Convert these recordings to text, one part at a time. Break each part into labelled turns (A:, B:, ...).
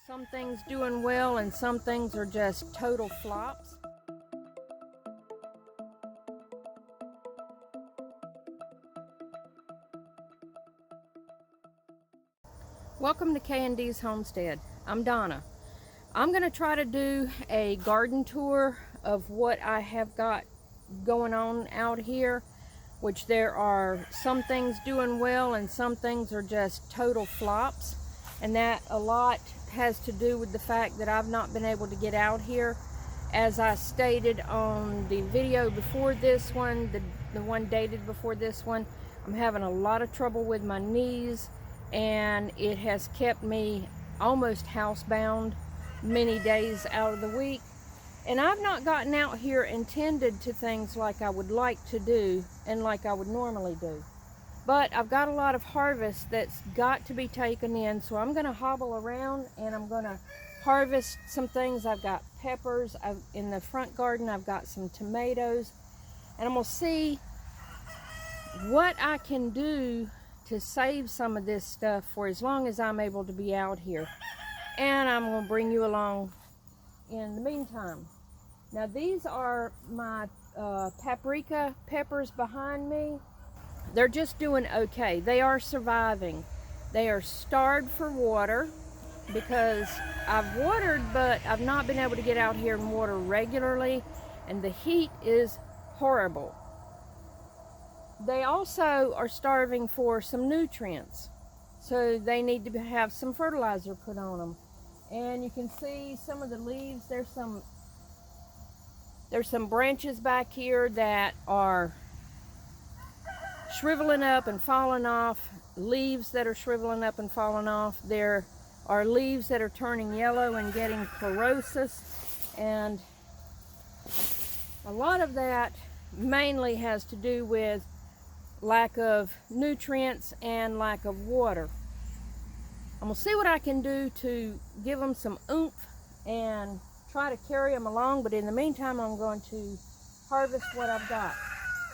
A: Some things doing well and some things are just total flops. Welcome to K&D's Homestead. I'm Donna. I'm going to try to do a garden tour of what I have got going on out here, which there are some things doing well and some things are just total flops. And that a lot has to do with the fact that I've not been able to get out here. As I stated on the video before this one, the one dated before this one, I'm having a lot of trouble with my knees, and it has kept me almost housebound many days out of the week. And I've not gotten out here and tended to things like I would like to do and like I would normally do. But I've got a lot of harvest that's got to be taken in, so I'm going to hobble around and I'm going to harvest some things. I've got peppers. In the front garden, I've got some tomatoes. And I'm going to see what I can do to save some of this stuff for as long as I'm able to be out here. And I'm going to bring you along in the meantime. Now these are my paprika peppers behind me. They're just doing okay. They are surviving. They are starved for water because I've watered, but I've not been able to get out here and water regularly, and the heat is horrible. They also are starving for some nutrients, so they need to have some fertilizer put on them. And you can see some of the leaves. There's some branches back here that are shriveling up and falling off, leaves that are shriveling up and falling off. There are leaves that are turning yellow and getting chlorosis, and a lot of that mainly has to do with lack of nutrients and lack of water. I'm going to see what I can do to give them some oomph and try to carry them along, but in the meantime I'm going to harvest what I've got.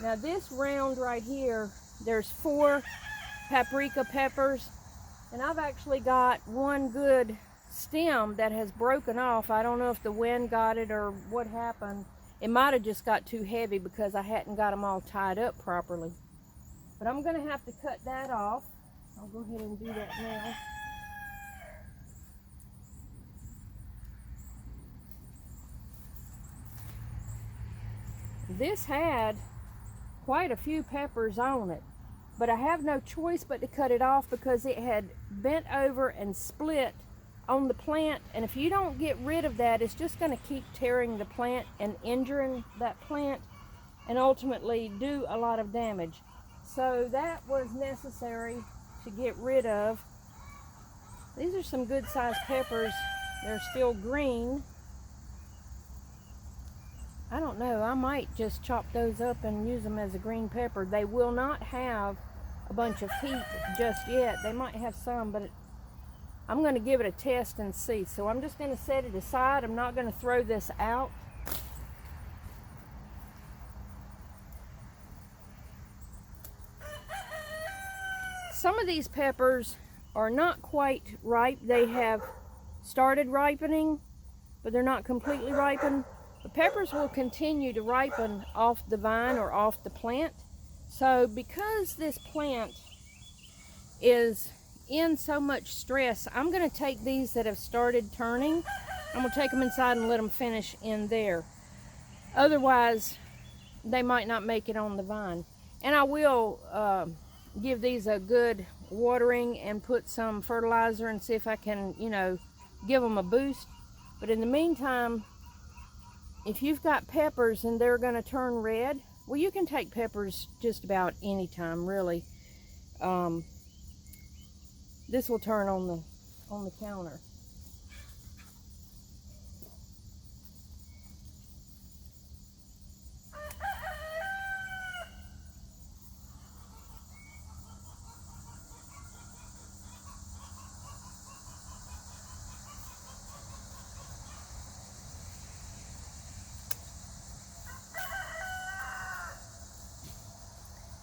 A: Now this round right here, there's 4 paprika peppers, and I've actually got one good stem that has broken off. I don't know if the wind got it or what happened. It might have just got too heavy because I hadn't got them all tied up properly. But I'm going to have to cut that off. I'll go ahead and do that now. This had quite a few peppers on it, but I have no choice but to cut it off because it had bent over and split on the plant, and if you don't get rid of that, it's just going to keep tearing the plant and injuring that plant and ultimately do a lot of damage. So that was necessary to get rid of. These are some good sized peppers. They're still green. I don't know, I might just chop those up and use them as a green pepper. They will not have a bunch of heat just yet. They might have some, but I'm going to give it a test and see. So I'm just going to set it aside. I'm not going to throw this out. Some of these peppers are not quite ripe. They have started ripening, but they're not completely ripened. The peppers will continue to ripen off the vine or off the plant. So because this plant is in so much stress, I'm going to take these that have started turning. I'm going to take them inside and let them finish in there. Otherwise, they might not make it on the vine. And I will give these a good watering and put some fertilizer and see if I can, give them a boost. But in the meantime, if you've got peppers and they're going to turn red, well, you can take peppers just about any time, really. This will turn on the counter.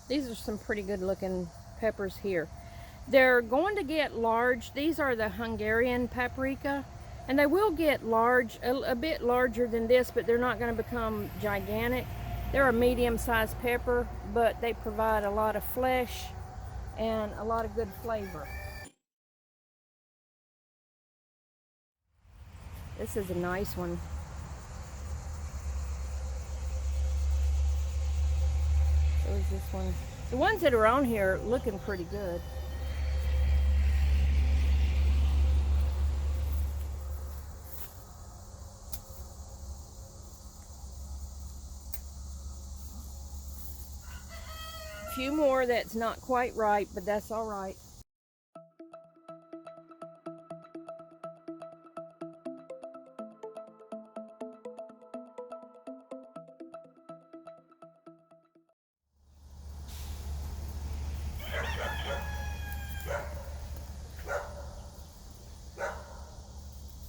A: These are some pretty good looking peppers here. They're going to get large. These are the Hungarian paprika, And they will get large, a bit larger than this, but they're not going to become gigantic. They're a medium-sized pepper, but they provide a lot of flesh and a lot of good flavor. This is a nice one. So is this one. The ones that are on here are looking pretty good. A few more that's not quite right, but that's all right.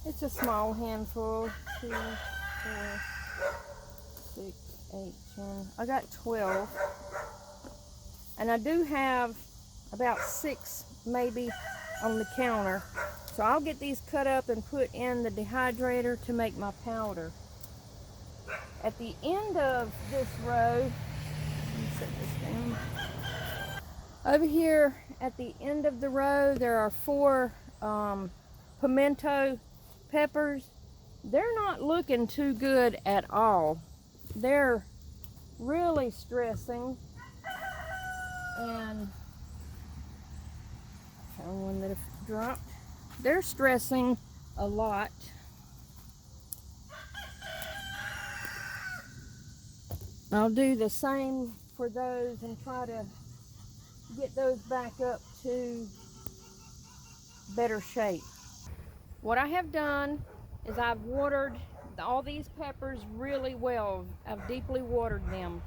A: It's a small handful. 2, 4, 6, 8, 10. I got 12. And I do have about 6 maybe on the counter. So I'll get these cut up and put in the dehydrator to make my powder. At the end of this row, let me set this down. Over here at the end of the row, there are 4 pimento peppers. They're not looking too good at all. They're really stressing. And I found one that have dropped. They're stressing a lot. I'll do the same for those and try to get those back up to better shape. What I have done is I've watered all these peppers really well. I've deeply watered them.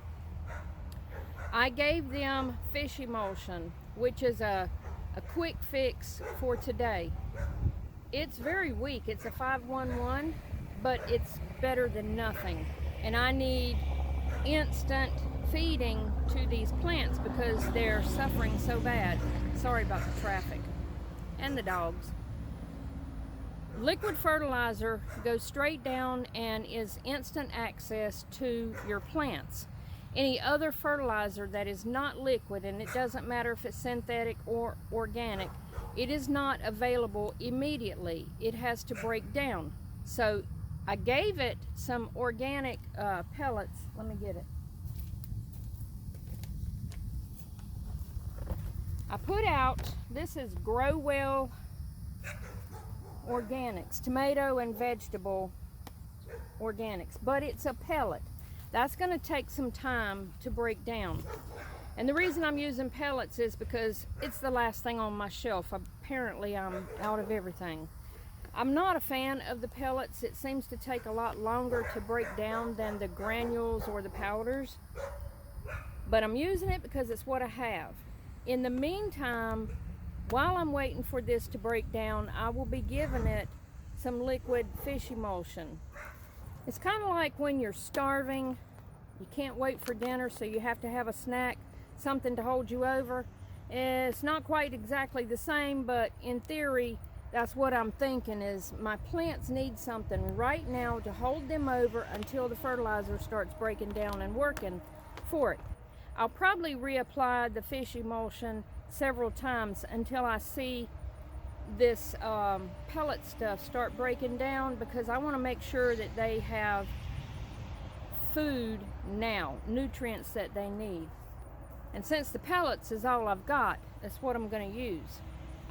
A: I gave them fish emulsion, which is a quick fix for today. It's very weak. It's a 511, but it's better than nothing. And I need instant feeding to these plants because they're suffering so bad. Sorry about the traffic and the dogs. Liquid fertilizer goes straight down and is instant access to your plants. Any other fertilizer that is not liquid, and it doesn't matter if it's synthetic or organic, it is not available immediately. It has to break down. So I gave it some organic pellets. Let me get it. I put out, this is Grow Well Organics, tomato and vegetable organics, but it's a pellet. That's going to take some time to break down. And the reason I'm using pellets is because it's the last thing on my shelf. Apparently I'm out of everything. I'm not a fan of the pellets. It seems to take a lot longer to break down than the granules or the powders. But I'm using it because it's what I have. In the meantime, while I'm waiting for this to break down, I will be giving it some liquid fish emulsion. It's kind of like when you're starving, you can't wait for dinner, so you have to have a snack, something to hold you over. It's not quite exactly the same, but in theory, that's what I'm thinking is my plants need something right now to hold them over until the fertilizer starts breaking down and working for it. I'll probably reapply the fish emulsion several times until I see this pellet stuff start breaking down, because I want to make sure that they have food now, nutrients that they need. And since the pellets is all I've got, that's what I'm going to use.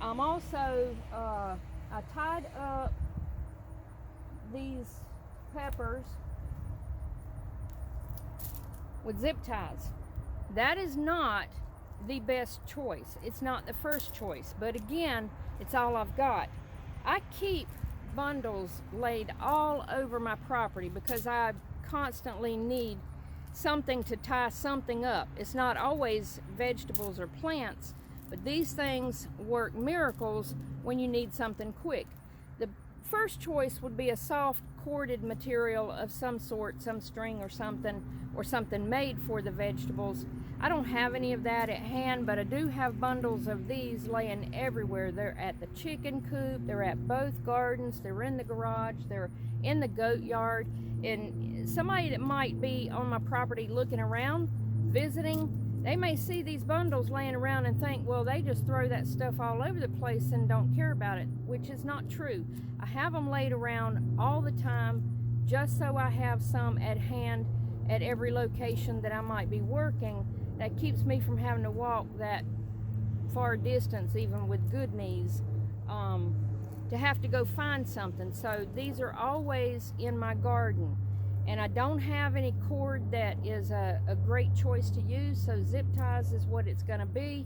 A: I'm also, I tied up these peppers with zip ties. That is not the best choice. It's not the first choice, but again, it's all I've got. I keep bundles laid all over my property because I constantly need something to tie something up. It's not always vegetables or plants, but these things work miracles when you need something quick. The first choice would be a soft corded material of some sort, some string or something made for the vegetables. I don't have any of that at hand, but I do have bundles of these laying everywhere. They're at the chicken coop, they're at both gardens, they're in the garage, they're in the goat yard. And somebody that might be on my property looking around, visiting, they may see these bundles laying around and think, well, they just throw that stuff all over the place and don't care about it, which is not true. I have them laid around all the time just so I have some at hand at every location that I might be working. That keeps me from having to walk that far distance, even with good knees, to have to go find something. So these are always in my garden. And I don't have any cord that is a great choice to use, so zip ties is what it's going to be.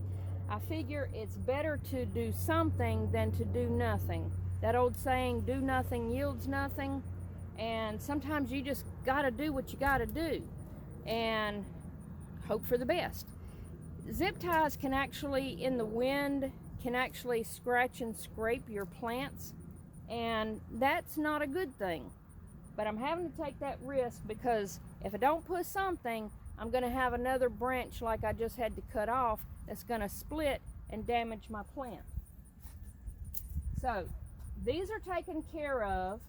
A: I figure it's better to do something than to do nothing. That old saying, do nothing yields nothing. And sometimes you just got to do what you got to do and hope for the best. Zip ties can actually, in the wind, can actually scratch and scrape your plants, and that's not a good thing. But I'm having to take that risk because if I don't put something, I'm going to have another branch like I just had to cut off that's going to split and damage my plant. So these are taken care of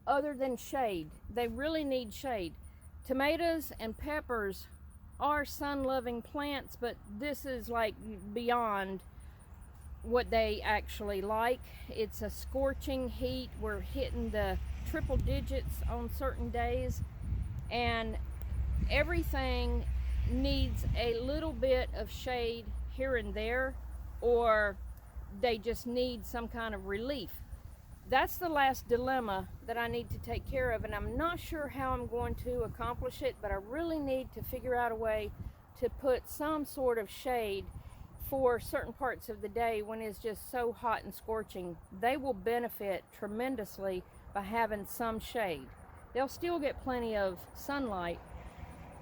A: other than shade. They really need shade. Tomatoes and peppers are sun-loving plants, but this is like beyond what they actually like. It's a scorching heat. We're hitting the triple digits on certain days, and everything needs a little bit of shade here and there, or they just need some kind of relief. That's the last dilemma that I need to take care of, and I'm not sure how I'm going to accomplish it, but I really need to figure out a way to put some sort of shade for certain parts of the day when it's just so hot and scorching. They will benefit tremendously by having some shade. They'll still get plenty of sunlight.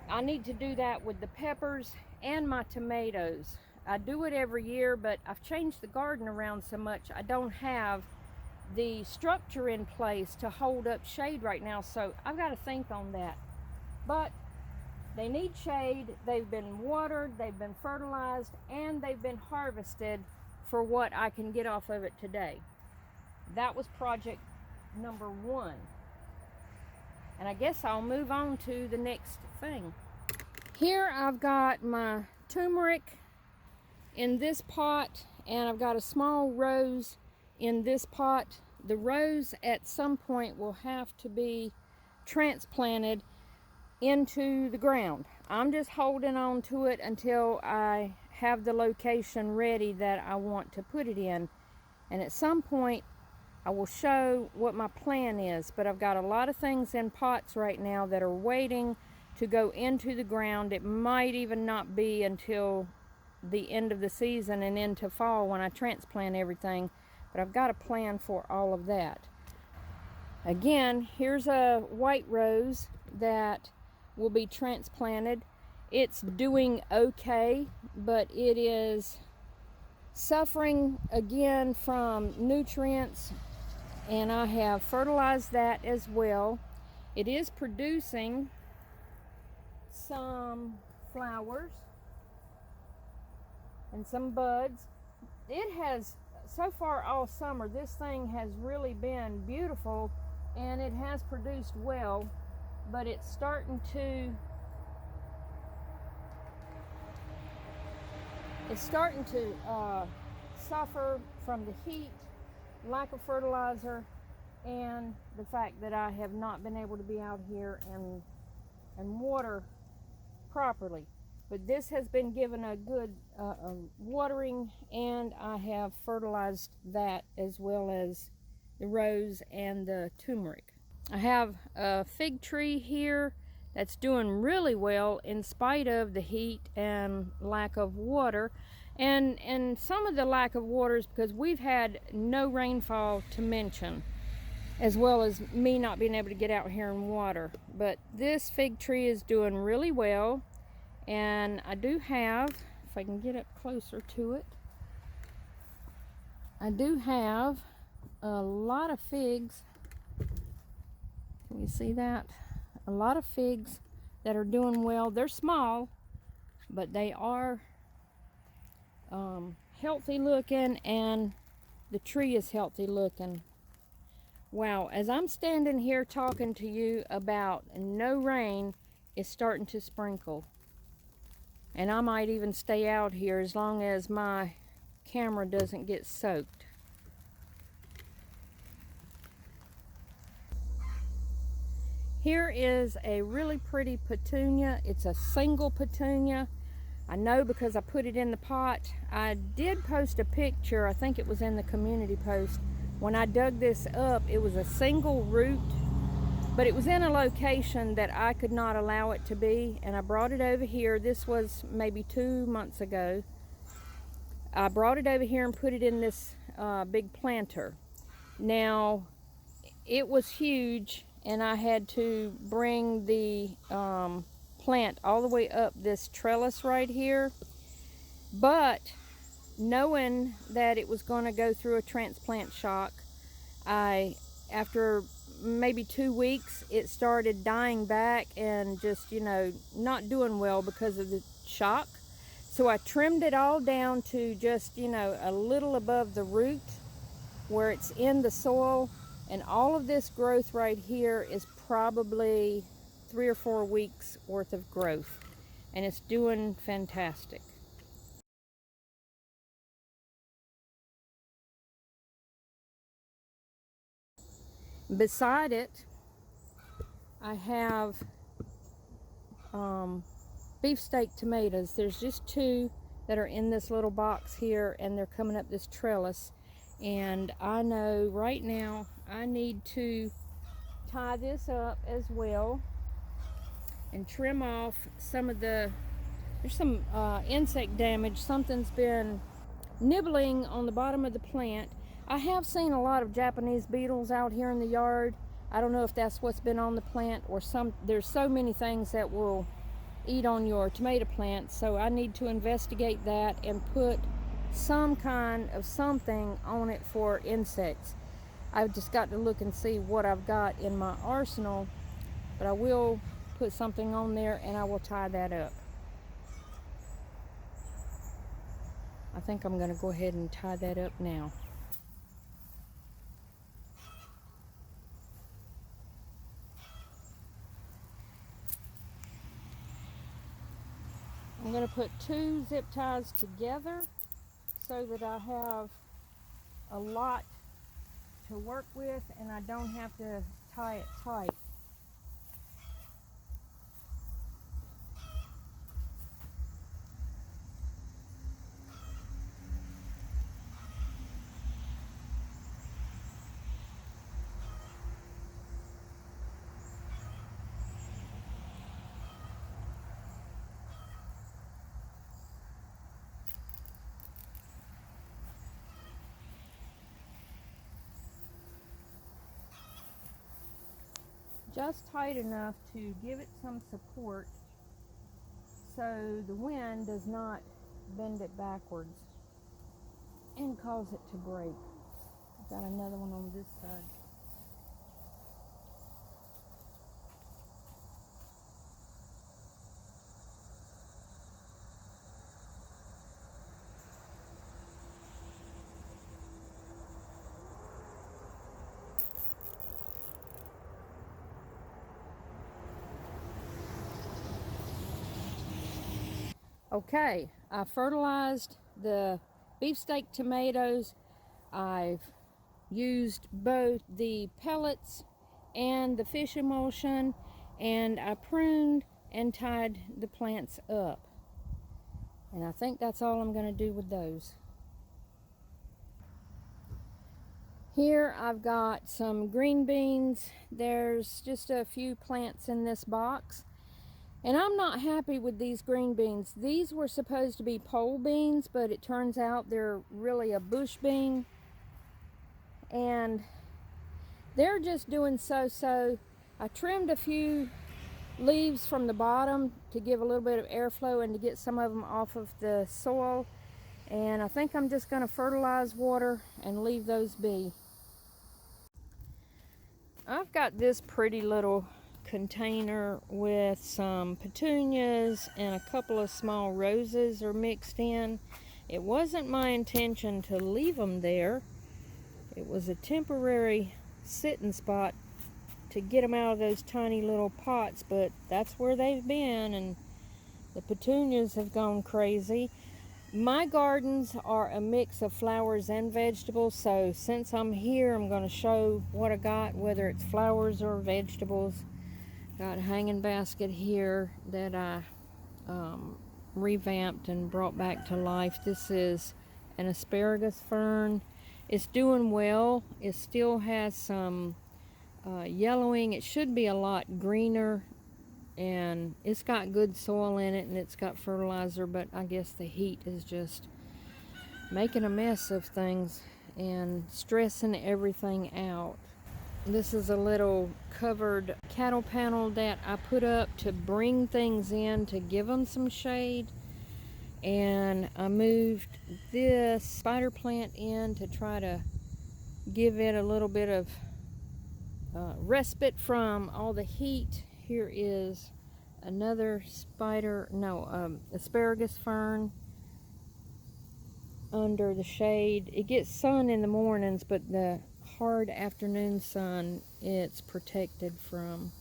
A: I need to do that with the peppers and my tomatoes. I do it every year, but I've changed the garden around so much I don't have the structure in place to hold up shade right now, so I've got to think on that. But they need shade. They've been watered, they've been fertilized, and they've been harvested for what I can get off of it today. That was project number 1. And I guess I'll move on to the next thing. Here I've got my turmeric in this pot, and I've got a small rose in this pot. The rose at some point will have to be transplanted into the ground. I'm just holding on to it until I have the location ready that I want to put it in, and at some point I will show what my plan is. But I've got a lot of things in pots right now that are waiting to go into the ground. It might even not be until the end of the season and into fall when I transplant everything, but I've got a plan for all of that. Again, here's a white rose that will be transplanted. It's doing okay, but it is suffering again from nutrients, and I have fertilized that as well. It is producing some flowers and some buds. It has, so far all summer, this thing has really been beautiful, and it has produced well, but it's starting to suffer from the heat, lack of fertilizer, and the fact that I have not been able to be out here and water properly. But this has been given a good watering, and I have fertilized that as well as the rose and the turmeric. I have a fig tree here that's doing really well in spite of the heat and lack of water. And some of the lack of water is because we've had no rainfall to mention, as well as me not being able to get out here and water. But this fig tree is doing really well. And I do have, if I can get up closer to it, I do have a lot of figs. Can you see that? A lot of figs that are doing well. They're small, but they are healthy looking, and the tree is healthy looking. Wow, as I'm standing here talking to you about no rain, it's starting to sprinkle. And I might even stay out here as long as my camera doesn't get soaked. Here is a really pretty petunia. It's a single petunia. I know because I put it in the pot. I did post a picture, I think it was in the community post. When I dug this up, it was a single root, but it was in a location that I could not allow it to be, and I brought it over here. This was maybe 2 months ago. I brought it over here and put it in this big planter. Now, it was huge, and I had to bring the plant all the way up this trellis right here. But knowing that it was going to go through a transplant shock, after maybe 2 weeks, it started dying back and just, not doing well because of the shock. So I trimmed it all down to just, a little above the root where it's in the soil. And all of this growth right here is probably 3 or 4 weeks worth of growth. And it's doing fantastic. Beside it, I have beefsteak tomatoes. There's just 2 that are in this little box here, and they're coming up this trellis. And I know right now I need to tie this up as well and trim off some of there's some insect damage. Something's been nibbling on the bottom of the plant. I have seen a lot of Japanese beetles out here in the yard. I don't know if that's what's been on the plant, or there's so many things that will eat on your tomato plant, so I need to investigate that and put some kind of something on it for insects. I've just got to look and see what I've got in my arsenal, but I will put something on there and I will tie that up. I think I'm going to go ahead and tie that up now. I'm going to put 2 zip ties together so that I have a lot to work with and I don't have to tie it tight. Just tight enough to give it some support so the wind does not bend it backwards and cause it to break. I've got another one on this side. Okay, I fertilized the beefsteak tomatoes. I've used both the pellets and the fish emulsion, and I pruned and tied the plants up. And I think that's all I'm going to do with those. Here I've got some green beans. There's just a few plants in this box. And I'm not happy with these green beans. These were supposed to be pole beans, but it turns out they're really a bush bean. And they're just doing so-so. I trimmed a few leaves from the bottom to give a little bit of airflow and to get some of them off of the soil. And I think I'm just going to fertilize water and leave those be. I've got this pretty little container with some petunias and a couple of small roses are mixed in. It wasn't my intention to leave them there. It was a temporary sitting spot to get them out of those tiny little pots, but that's where they've been, and the petunias have gone crazy. My gardens are a mix of flowers and vegetables, so since I'm here, I'm going to show what I got, whether it's flowers or vegetables. Got a hanging basket here that I revamped and brought back to life. This is an asparagus fern. It's doing well. It still has some yellowing. It should be a lot greener, and it's got good soil in it and it's got fertilizer, but I guess the heat is just making a mess of things and stressing everything out. This is a little covered cattle panel that I put up to bring things in to give them some shade, and I moved this spider plant in to try to give it a little bit of respite from all the heat. Here is another asparagus fern under the shade. It gets sun in the mornings, but the hard afternoon sun it's protected from.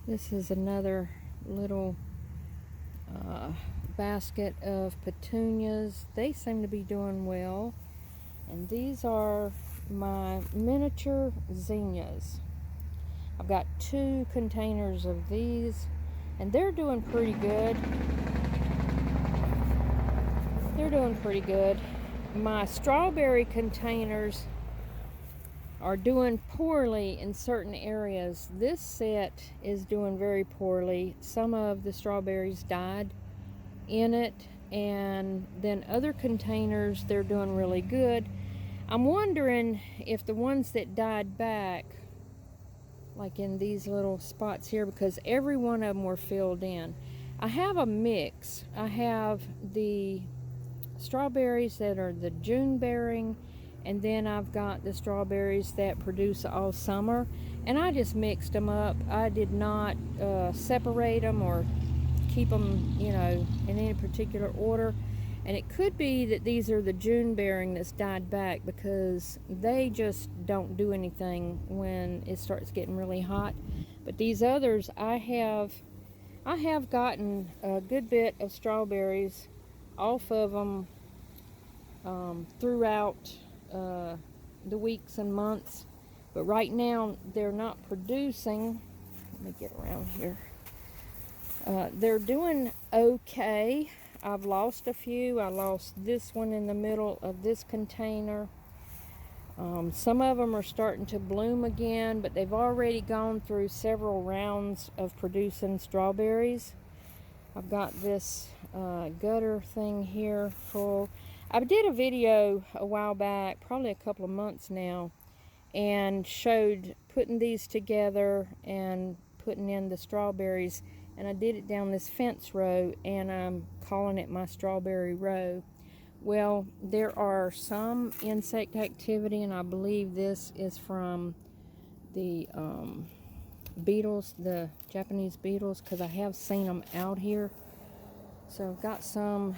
A: This is another little basket of petunias. They seem to be doing well. And these are my miniature zinnias. I've got 2 containers of these, and they're doing pretty good. They're doing pretty good. My strawberry containers are doing poorly in certain areas. This set is doing very poorly. Some of the strawberries died in it, and then other containers, they're doing really good. I'm wondering if the ones that died back, like in these little spots here, because every one of them were filled in. I have a mix. I have the strawberries that are the June bearing, and then I've got the strawberries that produce all summer, and I just mixed them up. I did not separate them or keep them, in any particular order. And it could be that these are the June bearing that's died back, because they just don't do anything when it starts getting really hot. But these others, I have gotten a good bit of strawberries off of them throughout the weeks and months. But right now they're not producing. Let me get around here. They're doing okay. I've lost a few. I lost this one in the middle of this container. Some of them are starting to bloom again, but they've already gone through several rounds of producing strawberries. I've got this gutter thing here full. I did a video a while back, probably a couple of months now, and showed putting these together and putting in the strawberries. And I did it down this fence row, and I'm calling it my strawberry row. Well, there are some insect activity, and I believe this is from the beetles, the Japanese beetles, because I have seen them out here. So I've got some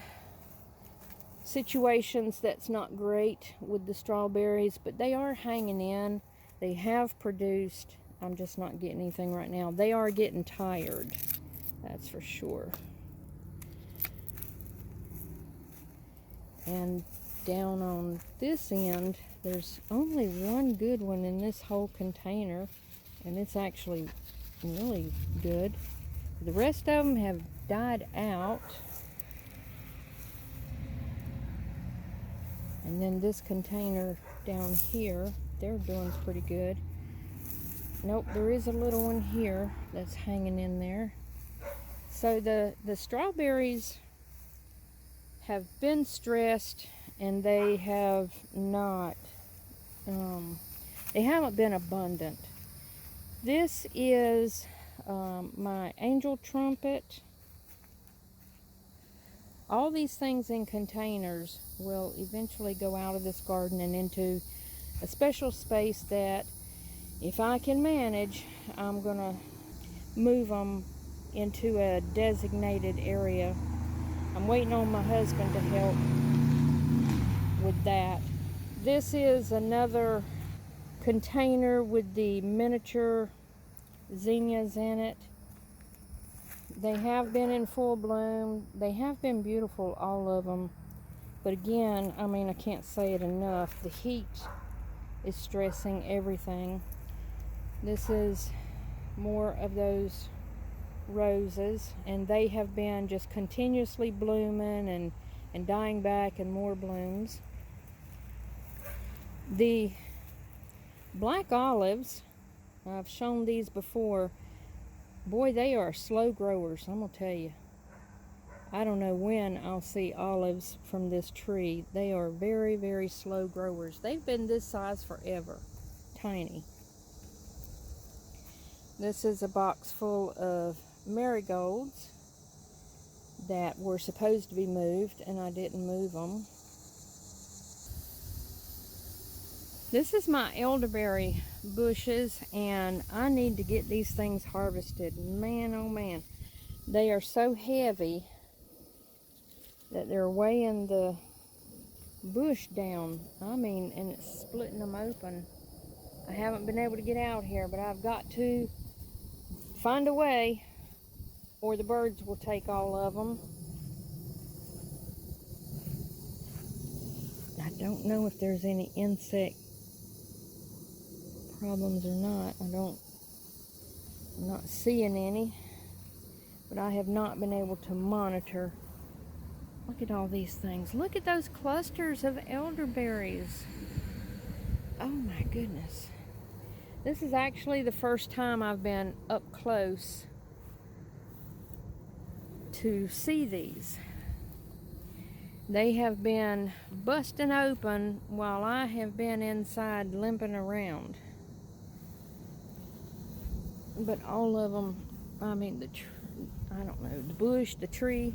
A: situations that's not great with the strawberries, but they are hanging in. They have produced. I'm just not getting anything right now. They are getting tired. That's for sure. And down on this end, there's only one good one in this whole container, and it's actually really good. The rest of them have died out. And then this container down here, they're doing pretty good. Nope, there is a little one here that's hanging in there. So the strawberries have been stressed, and they have not, they haven't been abundant. This is my angel trumpet. All these things in containers will eventually go out of this garden and into a special space that If I can manage, I'm gonna move them into a designated area. I'm waiting on my husband to help with that. This is another container with the miniature zinnias in it. They have been in full bloom. They have been beautiful, all of them. But again, I mean, I can't say it enough. The heat is stressing everything. This is more of those roses, and they have been just continuously blooming and dying back, and more blooms. The black olives, I've shown these before. Boy, they are slow growers, I'm gonna tell you. I don't know when I'll see olives from this tree. They are very, very slow growers. They've been this size forever. Tiny. This is a box full of marigolds that were supposed to be moved, and I didn't move them. This is my elderberry bushes, and I need to get these things harvested. Man, oh man. They are so heavy that they're weighing the bush down. I mean, and it's splitting them open. I haven't been able to get out here, but I've got to find a way or the birds will take all of them. I don't know if there's any insect problems or not. I'm not seeing any, but I have not been able to monitor. Look at all these things. Look at those clusters of elderberries. Oh my goodness. This is actually the first time I've been up close to see these. They have been busting open while I have been inside limping around. But all of them, I mean, I don't know, the bush, the tree,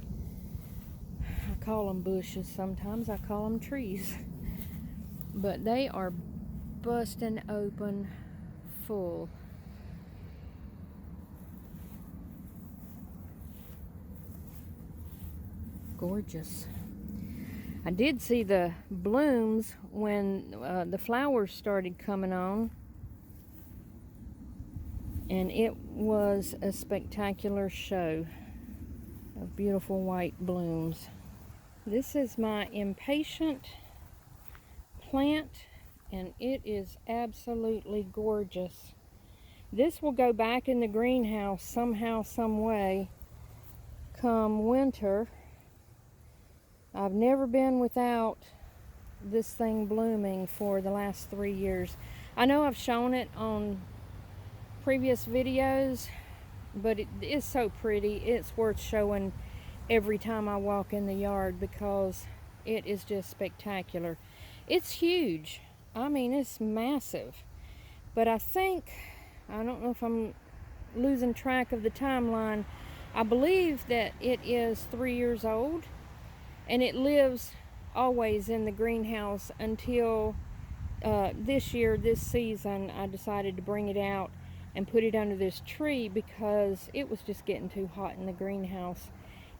A: I call them bushes sometimes, I call them trees. But they are busting open full. Gorgeous. I did see the blooms when the flowers started coming on, and it was a spectacular show of beautiful white blooms. This is my impatient plant, and it is absolutely gorgeous. This will go back in the greenhouse somehow, some way, come winter. I've never been without this thing blooming for the last 3 years. I know I've shown it on previous videos, but it is so pretty. It's worth showing every time I walk in the yard because it is just spectacular. It's huge. I mean, it's massive. But I don't know if I'm losing track of the timeline. I believe that it is 3 years old, and it lives always in the greenhouse until this year, this season, I decided to bring it out and put it under this tree because it was just getting too hot in the greenhouse.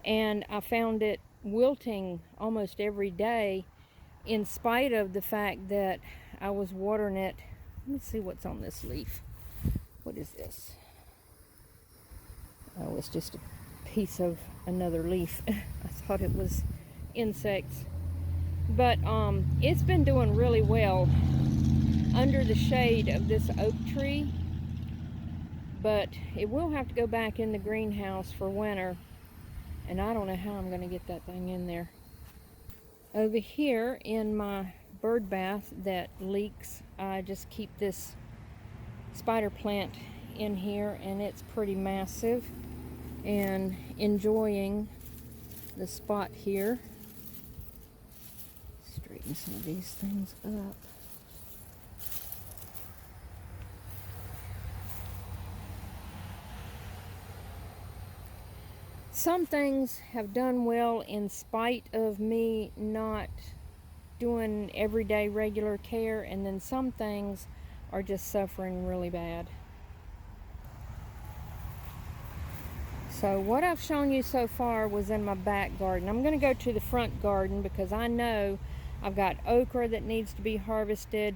A: And I found it wilting almost every day in spite of the fact that I was watering it. Let me see what's on this leaf. What is this? Oh, it's just a piece of another leaf. I thought it was insects. But it's been doing really well under the shade of this oak tree. But it will have to go back in the greenhouse for winter. And I don't know how I'm going to get that thing in there. Over here in my bird bath that leaks, I just keep this spider plant in here, and it's pretty massive, and enjoying the spot here. Straighten some of these things up. Some things have done well in spite of me not doing everyday regular care, and then some things are just suffering really bad. So what I've shown you so far was in my back garden. I'm going to go to the front garden because I know I've got okra that needs to be harvested,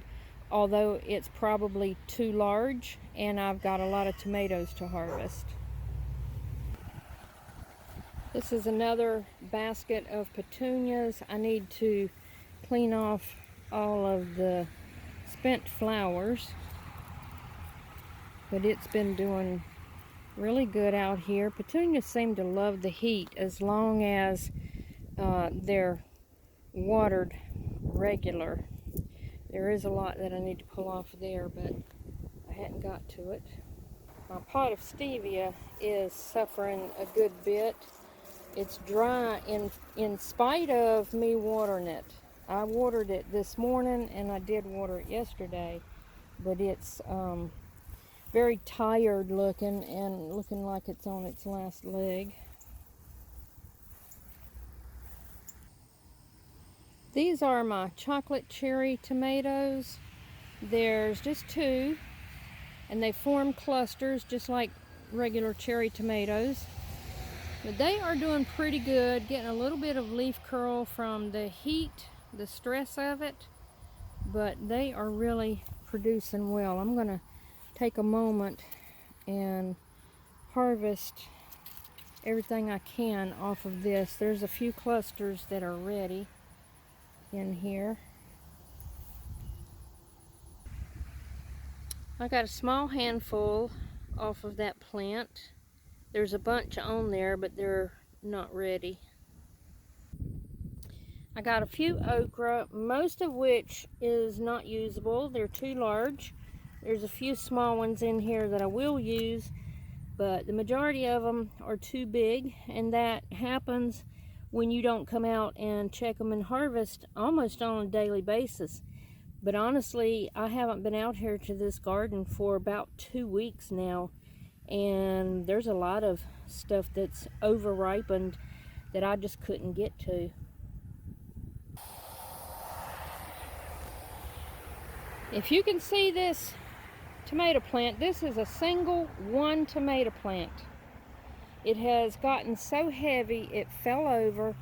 A: although it's probably too large, and I've got a lot of tomatoes to harvest. This is another basket of petunias. I need to clean off all of the spent flowers, but it's been doing really good out here. Petunias seem to love the heat as long as they're watered regular. There is a lot that I need to pull off there, but I hadn't got to it. My pot of stevia is suffering a good bit. It's dry in spite of me watering it. I watered it this morning and I did water it yesterday, but it's very tired looking and looking like it's on its last leg. These are my chocolate cherry tomatoes. There's just two, and they form clusters just like regular cherry tomatoes. But they are doing pretty good, getting a little bit of leaf curl from the heat, the stress of it, but they are really producing well. I'm going to take a moment and harvest everything I can off of this. There's a few clusters that are ready in here. I got a small handful off of that plant. There's a bunch on there, but they're not ready. I got a few okra, most of which is not usable. They're too large. There's a few small ones in here that I will use, but the majority of them are too big, and that happens when you don't come out and check them and harvest almost on a daily basis. But honestly, I haven't been out here to this garden for about 2 weeks now, and there's a lot of stuff that's over ripened that I just couldn't get to. If you can see this tomato plant, this is a single one tomato plant. It has gotten so heavy it fell over,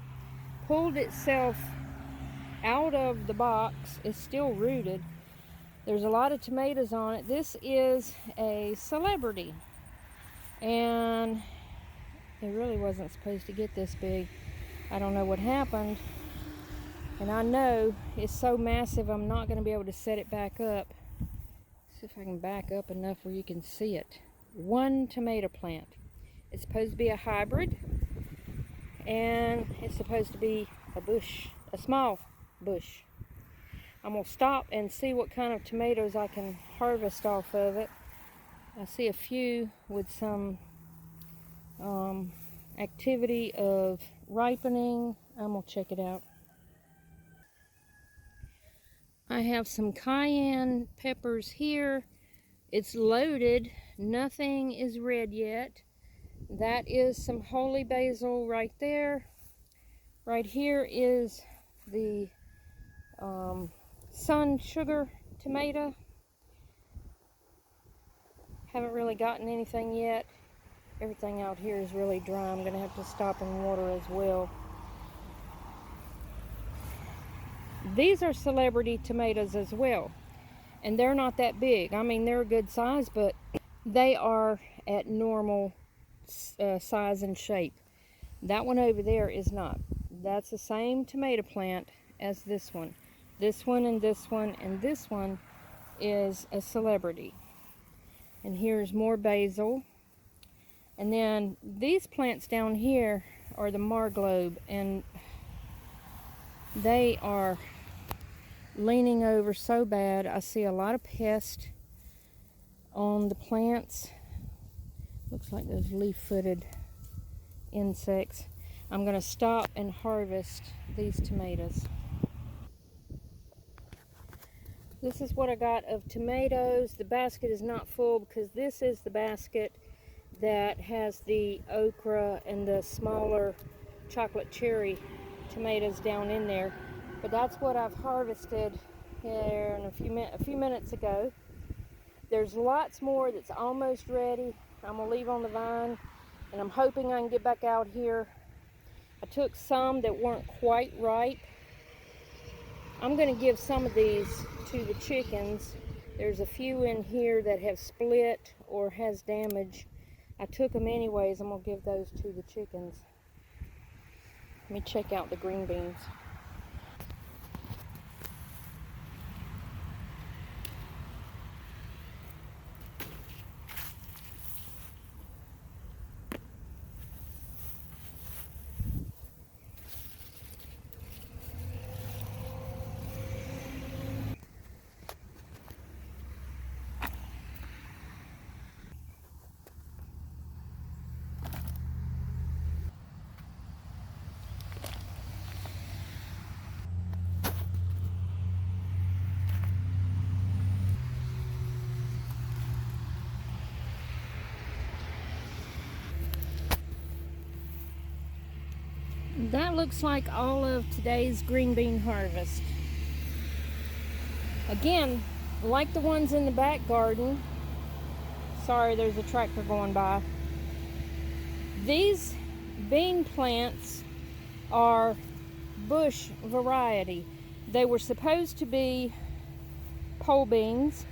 A: pulled itself out of the box. It's still rooted. There's a lot of tomatoes on it. This is a celebrity, and it really wasn't supposed to get this big. I don't know what happened, and I know it's so massive I'm not going to be able to set it back up. See if I can back up enough where you can see it. One tomato plant. It's supposed to be a hybrid, and it's supposed to be a bush, a small bush. I'm going to stop and see what kind of tomatoes I can harvest off of it. I see a few with some activity of ripening. I'm going to check it out. I have some cayenne peppers here. It's loaded. Nothing is red yet. That is some holy basil right there. Right here is the sun sugar tomato. Haven't really gotten anything yet. Everything out here is really dry. I'm going to have to stop and water as well. These are celebrity tomatoes as well, and they're not that big. I mean, they're a good size, but they are at normal size and shape. That one over there is not. That's the same tomato plant as this one. This one and this one and this one is a celebrity. And here's more basil. And then these plants down here are the marglobe, and they are leaning over so bad. I see a lot of pest on the plants. Looks like those leaf-footed insects. I'm going to stop and harvest these tomatoes. This is what I got of tomatoes. The basket is not full because this is the basket that has the okra and the smaller chocolate cherry tomatoes down in there. But that's what I've harvested here in a few minutes ago. There's lots more that's almost ready. I'm gonna leave on the vine, and I'm hoping I can get back out here. I took some that weren't quite ripe. I'm gonna give some of these to the chickens. There's a few in here that have split or has damage. I took them anyways. I'm gonna give those to the chickens. Let me check out the green beans. That looks like all of today's green bean harvest. Again, like the ones in the back garden. Sorry, there's a tractor going by. These bean plants are bush variety. They were supposed to be pole beans,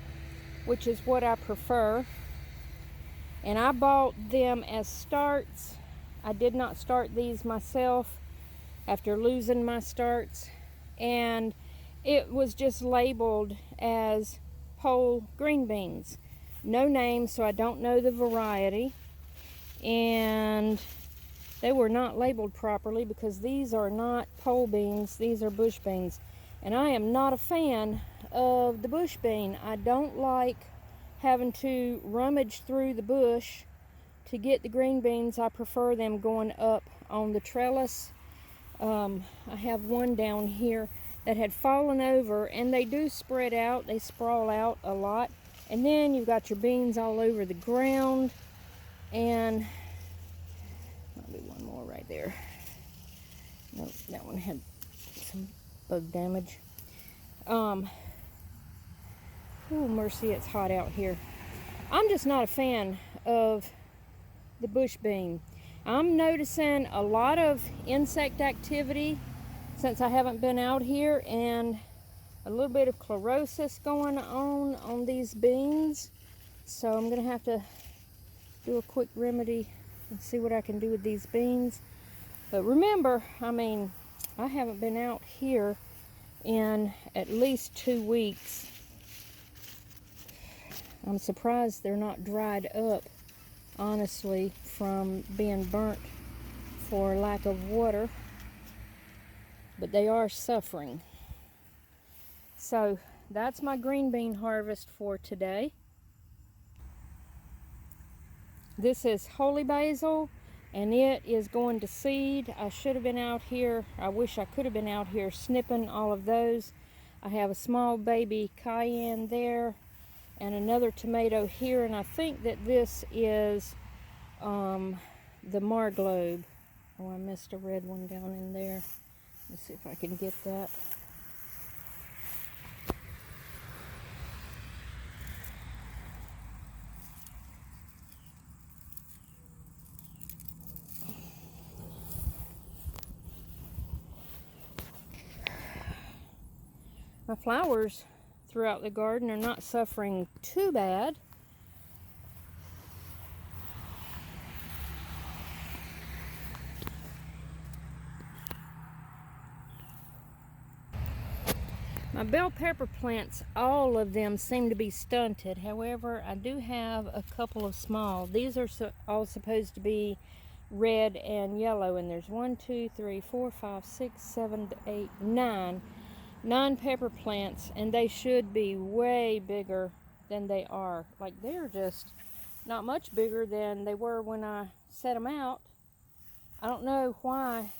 A: which is what I prefer. And I bought them as starts. I did not start these myself after losing my starts, and it was just labeled as pole green beans. No name, so I don't know the variety, and they were not labeled properly because these are not pole beans, these are bush beans. And I am not a fan of the bush bean. I don't like having to rummage through the bush to get the green beans. I prefer them going up on the trellis. I have one down here that had fallen over, and they do spread out, they sprawl out a lot. And then you've got your beans all over the ground, and might be one more right there. Nope, that one had some bug damage. Oh mercy, it's hot out here. I'm just not a fan of the bush bean. I'm noticing a lot of insect activity since I haven't been out here, and a little bit of chlorosis going on these beans. So I'm gonna have to do a quick remedy and see what I can do with these beans. But remember, I mean, I haven't been out here in at least 2 weeks. I'm surprised they're not dried up, honestly, from being burnt for lack of water, but they are suffering. So that's my green bean harvest for today. This is holy basil, and it is going to seed. I should have been out here, I wish I could have been out here snipping all of those. I have a small baby cayenne there and another tomato here, and I think that this is the Marglobe. Oh, I missed a red one down in there. Let's see if I can get that. My flowers throughout the garden are not suffering too bad. My bell pepper plants, all of them seem to be stunted. However, I do have a couple of small. These are all supposed to be red and yellow, and there's 1, 2, 3, 4, 5, 6, 7, 8, 9 pepper plants, and they should be way bigger than they are. Like, they're just not much bigger than they were when I set them out. I don't know why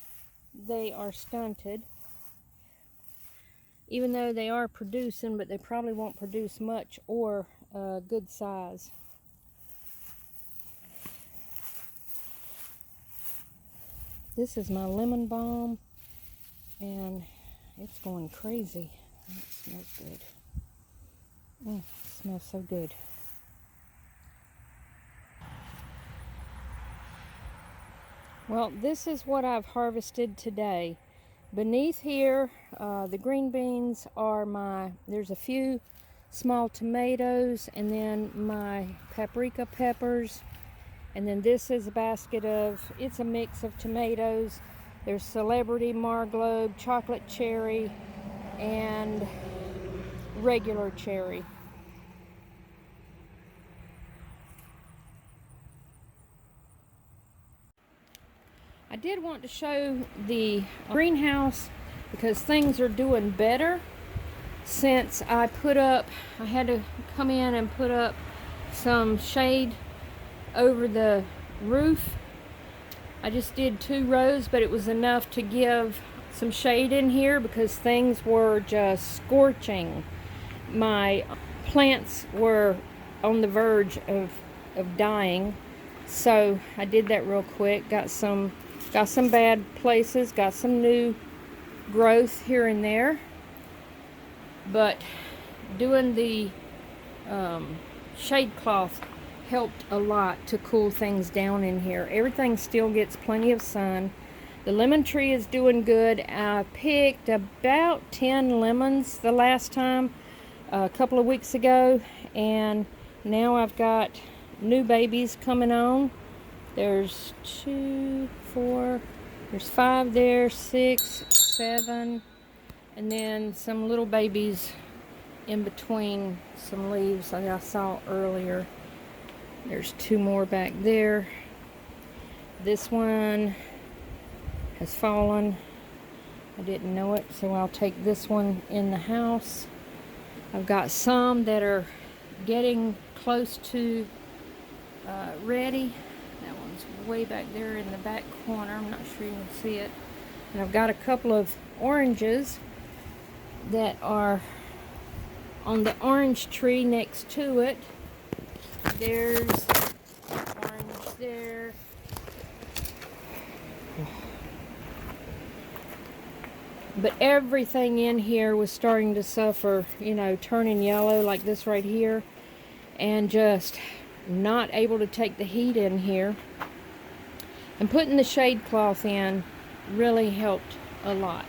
A: they are stunted, even though they are producing, but they probably won't produce much or good size. This is my lemon balm, and it's going crazy. It smells good. It smells so good. Well, this is what I've harvested today. Beneath here, the green beans are there's a few small tomatoes, and then my paprika peppers. And then this is a basket of, it's a mix of tomatoes. There's celebrity marglobe, chocolate cherry, and regular cherry. I did want to show the greenhouse because things are doing better since I had to come in and put up some shade over the roof. I just did 2 rows, but it was enough to give some shade in here because things were just scorching. My plants were on the verge of dying, so I did that real quick. Got some bad places, got some new growth here and there, but doing the shade cloth helped a lot to cool things down in here. Everything still gets plenty of sun. The lemon tree is doing good. I picked about 10 lemons the last time, a couple of weeks ago, and now I've got new babies coming on. There's 2, 4, there's 5 there, 6, 7, and then some little babies in between some leaves that I saw earlier. There's 2 more back there. This one has fallen. I didn't know it, so I'll take this one in the house. I've got some that are getting close to ready. That one's way back there in the back corner. I'm not sure you can see it. And I've got a couple of oranges that are on the orange tree next to it. There's orange there. But everything in here was starting to suffer, you know, turning yellow like this right here, and just not able to take the heat in here. And putting the shade cloth in really helped a lot.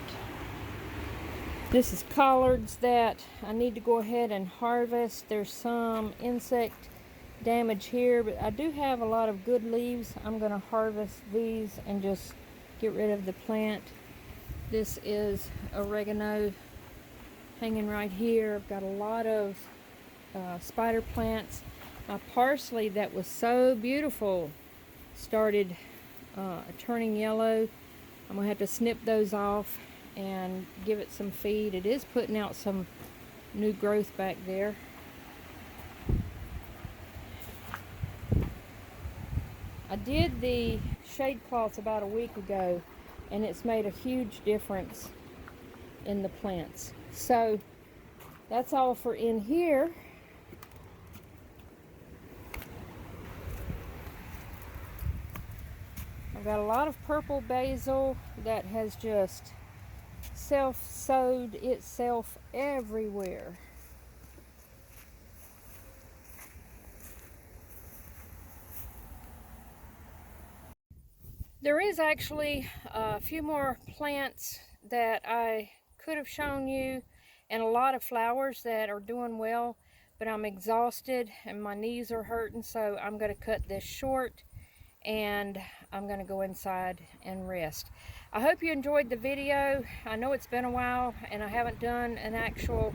A: This is collards that I need to go ahead and harvest. There's some insect damage here, but I do have a lot of good leaves. I'm going to harvest these and just get rid of the plant. This is oregano hanging right here. I've got a lot of spider plants. My parsley that was so beautiful started turning yellow. I'm going to have to snip those off and give it some feed. It is putting out some new growth back there. I did the shade cloth about a week ago, and it's made a huge difference in the plants. So that's all for in here. I've got a lot of purple basil that has just self-sowed itself everywhere. There is actually a few more plants that I could have shown you, and a lot of flowers that are doing well, but I'm exhausted and my knees are hurting, so I'm going to cut this short and I'm going to go inside and rest. I hope you enjoyed the video. I know it's been a while and I haven't done an actual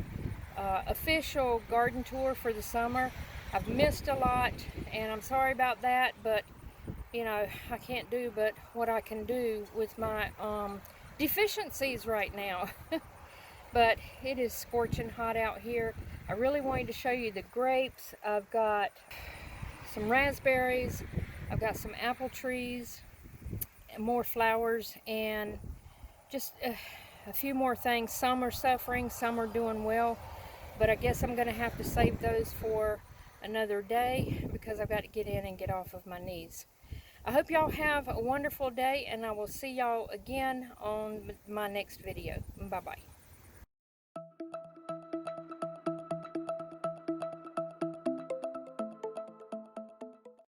A: official garden tour for the summer. I've missed a lot and I'm sorry about that, but you know, I can't do but what I can do with my deficiencies right now. But it is scorching hot out here. I really wanted to show you the grapes. I've got some raspberries, I've got some apple trees, and more flowers, and just a few more things. Some are suffering, some are doing well, but I guess I'm going to have to save those for another day because I've got to get in and get off of my knees. I hope y'all have a wonderful day, and I will see y'all again on my next video. Bye-bye.